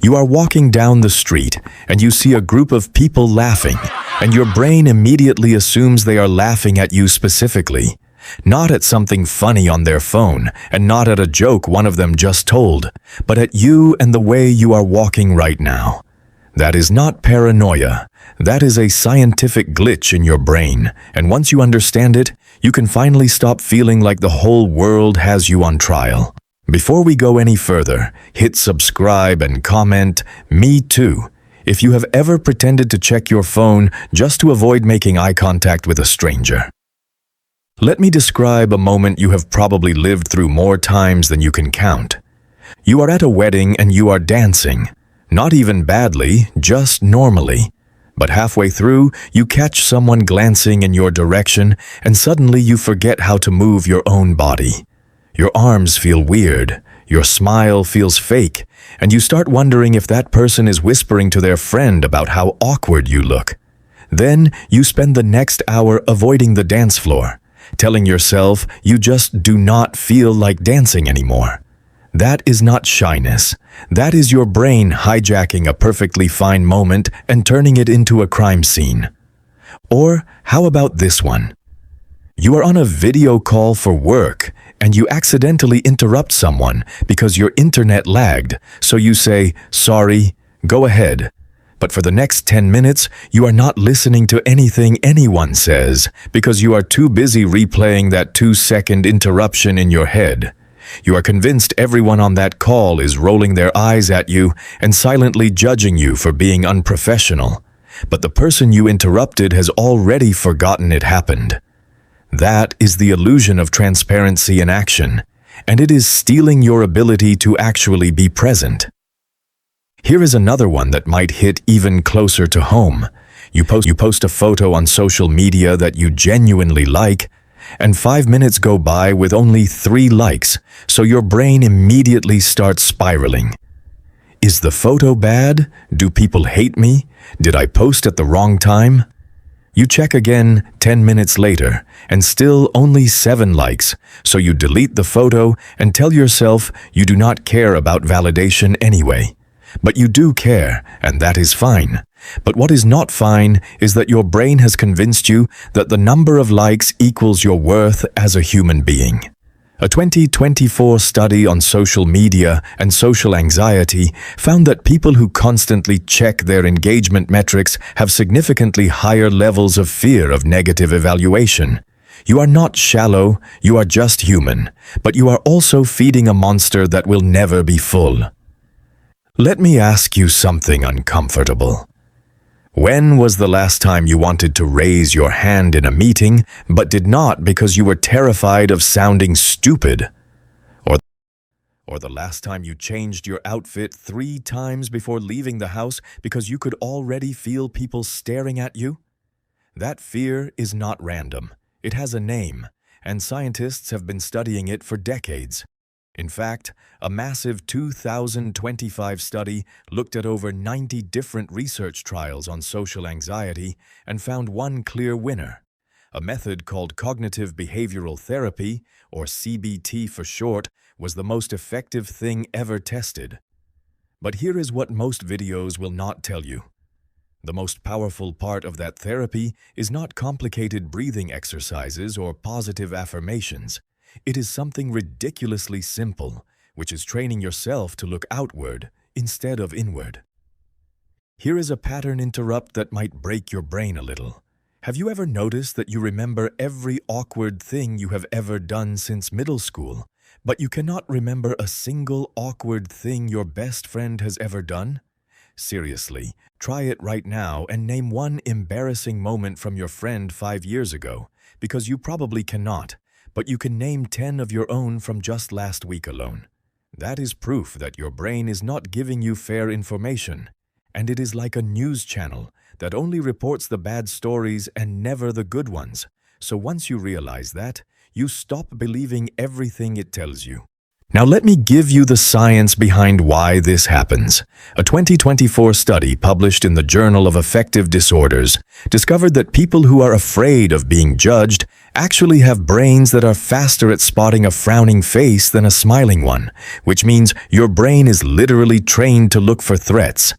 You are walking down the street and you see a group of people laughing, and your brain immediately assumes they are laughing at you specifically, not at something funny on their phone and not at a joke one of them just told, but at you and the way you are walking right now. That is not paranoia. That is a scientific glitch in your brain, and once you understand it, you can finally stop feeling like the whole world has you on trial. Before we go any further, hit subscribe and comment, "Me too," if you have ever pretended to check your phone just to avoid making eye contact with a stranger. Let me describe a moment you have probably lived through more times than you can count. You are at a wedding and you are dancing. Not even badly, just normally. But halfway through, you catch someone glancing in your direction and suddenly you forget how to move your own body. Your arms feel weird, your smile feels fake, and you start wondering if that person is whispering to their friend about how awkward you look. Then you spend the next hour avoiding the dance floor, telling yourself you just do not feel like dancing anymore. That is not shyness. That is your brain hijacking a perfectly fine moment and turning it into a crime scene. Or how about this one? You are on a video call for work and you accidentally interrupt someone because your internet lagged, so you say, "Sorry, go ahead." But for the next 10 minutes, you are not listening to anything anyone says because you are too busy replaying that 2-second interruption in your head. You are convinced everyone on that call is rolling their eyes at you and silently judging you for being unprofessional. But the person you interrupted has already forgotten it happened. That is the illusion of transparency in action, and it is stealing your ability to actually be present. Here is another one that might hit even closer to home. You post a photo on social media that you genuinely like, and 5 minutes go by with only 3 likes, so your brain immediately starts spiraling. Is the photo bad? Do people hate me? Did I post at the wrong time? You check again 10 minutes later, and still only 7 likes, so you delete the photo and tell yourself you do not care about validation anyway. But you do care, and that is fine. But what is not fine is that your brain has convinced you that the number of likes equals your worth as a human being. A 2024 study on social media and social anxiety found that people who constantly check their engagement metrics have significantly higher levels of fear of negative evaluation. You are not shallow, you are just human, but you are also feeding a monster that will never be full. Let me ask you something uncomfortable. When was the last time you wanted to raise your hand in a meeting, but did not because you were terrified of sounding stupid? Or the last time you changed your outfit 3 times before leaving the house because you could already feel people staring at you? That fear is not random. It has a name, and scientists have been studying it for decades. In fact, a massive 2025 study looked at over 90 different research trials on social anxiety and found one clear winner. A method called cognitive behavioral therapy, or CBT for short, was the most effective thing ever tested. But here is what most videos will not tell you. The most powerful part of that therapy is not complicated breathing exercises or positive affirmations. It is something ridiculously simple, which is training yourself to look outward instead of inward. Here is a pattern interrupt that might break your brain a little. Have you ever noticed that you remember every awkward thing you have ever done since middle school, but you cannot remember a single awkward thing your best friend has ever done? Seriously, try it right now and name one embarrassing moment from your friend 5 years ago, because you probably cannot. But you can name 10 of your own from just last week alone. That is proof that your brain is not giving you fair information, and it is like a news channel that only reports the bad stories and never the good ones. So once you realize that, you stop believing everything it tells you. Now let me give you the science behind why this happens. A 2024 study published in the Journal of Affective Disorders discovered that people who are afraid of being judged actually have brains that are faster at spotting a frowning face than a smiling one, which means your brain is literally trained to look for threats.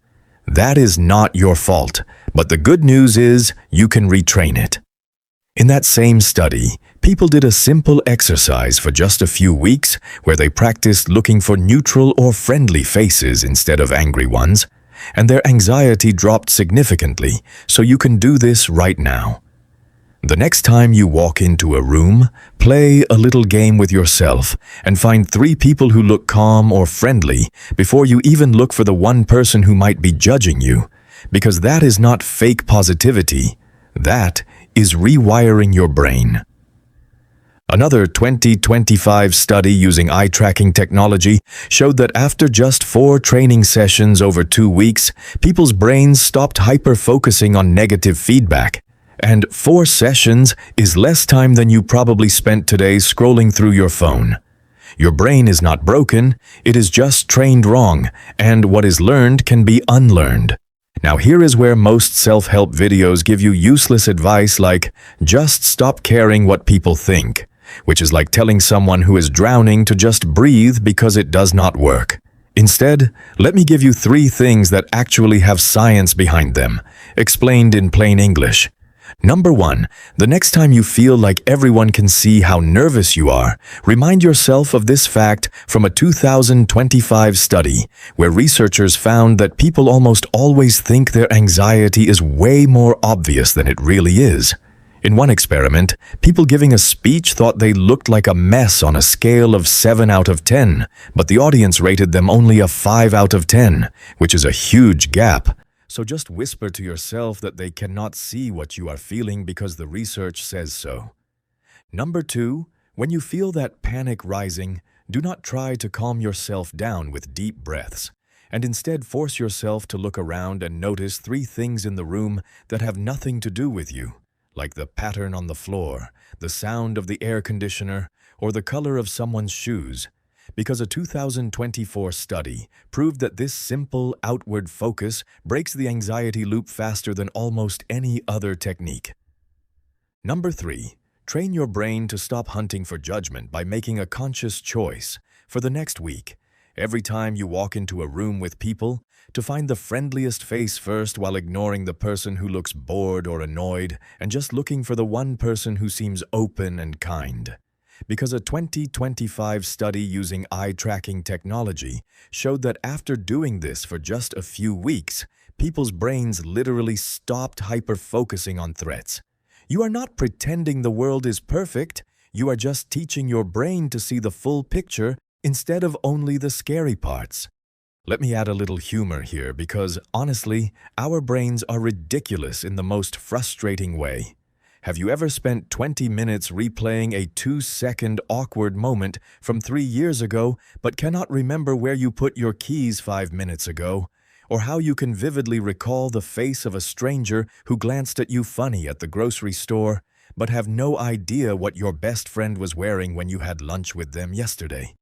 That is not your fault, but the good news is you can retrain it. In that same study, people did a simple exercise for just a few weeks where they practiced looking for neutral or friendly faces instead of angry ones, and their anxiety dropped significantly, so you can do this right now. The next time you walk into a room, play a little game with yourself and find 3 people who look calm or friendly before you even look for the one person who might be judging you, because that is not fake positivity, that is rewiring your brain. Another 2025 study using eye tracking technology showed that after just 4 training sessions over 2 weeks, people's brains stopped hyper-focusing on negative feedback. And 4 sessions is less time than you probably spent today scrolling through your phone. Your brain is not broken, it is just trained wrong, and what is learned can be unlearned. Now here is where most self-help videos give you useless advice like, just stop caring what people think, which is like telling someone who is drowning to just breathe because it does not work. Instead, let me give you 3 things that actually have science behind them, explained in plain English. Number 1, the next time you feel like everyone can see how nervous you are, remind yourself of this fact from a 2025 study where researchers found that people almost always think their anxiety is way more obvious than it really is. In one experiment, people giving a speech thought they looked like a mess on a scale of 7 out of 10, but the audience rated them only a 5 out of 10, which is a huge gap. So just whisper to yourself that they cannot see what you are feeling because the research says so. Number 2, when you feel that panic rising, do not try to calm yourself down with deep breaths, and instead force yourself to look around and notice 3 things in the room that have nothing to do with you, like the pattern on the floor, the sound of the air conditioner, or the color of someone's shoes. Because a 2024 study proved that this simple outward focus breaks the anxiety loop faster than almost any other technique. Number 3, train your brain to stop hunting for judgment by making a conscious choice for the next week. Every time you walk into a room with people, to find the friendliest face first while ignoring the person who looks bored or annoyed and just looking for the one person who seems open and kind. Because a 2025 study using eye tracking technology showed that after doing this for just a few weeks, people's brains literally stopped hyper-focusing on threats. You are not pretending the world is perfect, you are just teaching your brain to see the full picture instead of only the scary parts. Let me add a little humor here because, honestly, our brains are ridiculous in the most frustrating way. Have you ever spent 20 minutes replaying a 2-second awkward moment from 3 years ago but cannot remember where you put your keys 5 minutes ago? Or how you can vividly recall the face of a stranger who glanced at you funny at the grocery store but have no idea what your best friend was wearing when you had lunch with them yesterday?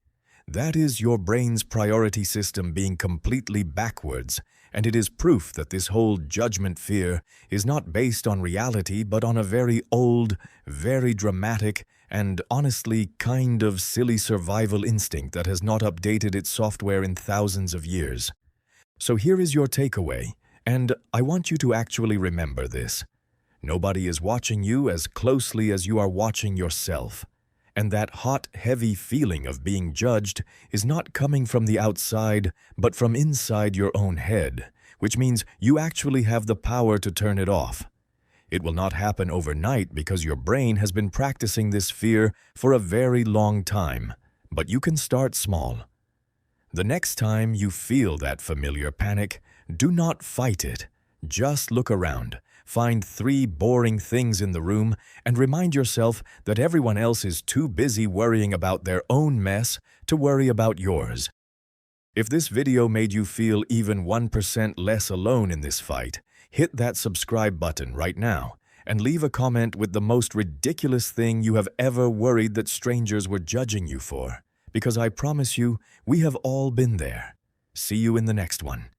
That is your brain's priority system being completely backwards, and it is proof that this whole judgment fear is not based on reality but on a very old, very dramatic, and honestly kind of silly survival instinct that has not updated its software in thousands of years. So here is your takeaway, and I want you to actually remember this. Nobody is watching you as closely as you are watching yourself. And that hot, heavy feeling of being judged is not coming from the outside, but from inside your own head, which means you actually have the power to turn it off. It will not happen overnight because your brain has been practicing this fear for a very long time, but you can start small. The next time you feel that familiar panic, do not fight it. Just look around. Find 3 boring things in the room and remind yourself that everyone else is too busy worrying about their own mess to worry about yours. If this video made you feel even 1% less alone in this fight, hit that subscribe button right now and leave a comment with the most ridiculous thing you have ever worried that strangers were judging you for. because I promise you, we have all been there. See you in the next one.